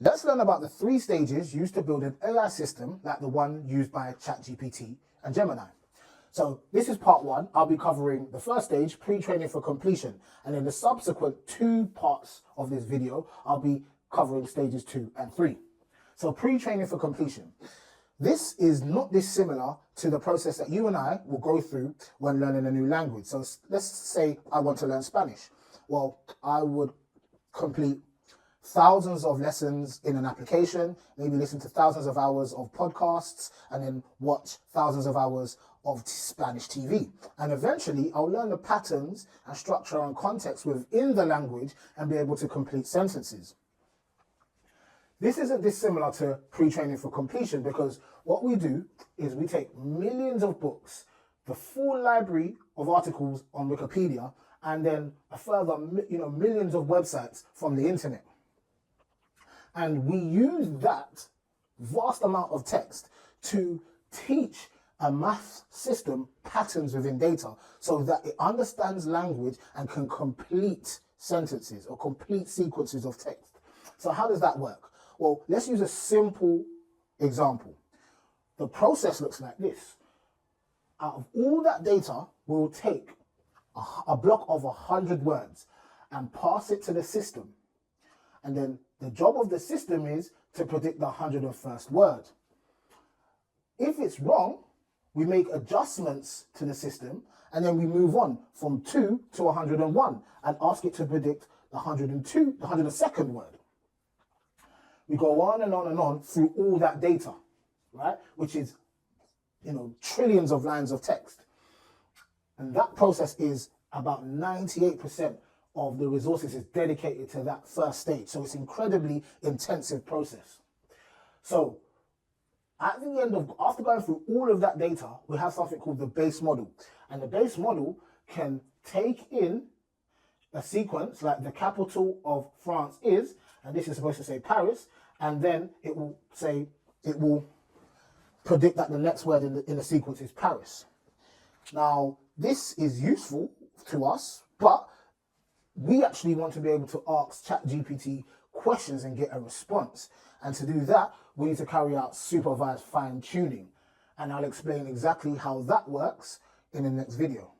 Let's learn about the 3 stages used to build an AI system like the one used by ChatGPT and Gemini. So this is part 1. I'll be covering the first stage, pre-training for completion. And in the subsequent 2 parts of this video, I'll be covering stages 2 and 3. So pre-training for completion. This is not dissimilar to the process that you and I will go through when learning a new language. So let's say I want to learn Spanish. Well, I would complete thousands of lessons in an application, maybe listen to thousands of hours of podcasts, and then watch thousands of hours of Spanish TV. And eventually I'll learn the patterns and structure and context within the language and be able to complete sentences. This isn't dissimilar to pre-training for completion, because what we do is we take millions of books, the full library of articles on Wikipedia, and then a further millions of websites from the internet. And we use that vast amount of text to teach a math system patterns within data so that it understands language and can complete sentences or complete sequences of text. So how does that work? Well, let's use a simple example. The process looks like this. Out of all that data, we'll take a block of 100 words and pass it to the system. And then the job of the system is to predict the 101st word. If it's wrong, we make adjustments to the system, and then we move on from 2 to 101 and ask it to predict the 102nd word. We go on and on and on through all that data, right? Which is, trillions of lines of text. And that process is about 98% of the resources is dedicated to that first stage. So it's an incredibly intensive process. So at the end of, after going through all of that data, we have something called the base model. And the base model can take in a sequence like the capital of France is, and this is supposed to say Paris, and then it will predict that the next word in the sequence is Paris. Now, this is useful to us, but we actually want to be able to ask ChatGPT questions and get a response. And to do that, we need to carry out supervised fine-tuning. And I'll explain exactly how that works in the next video.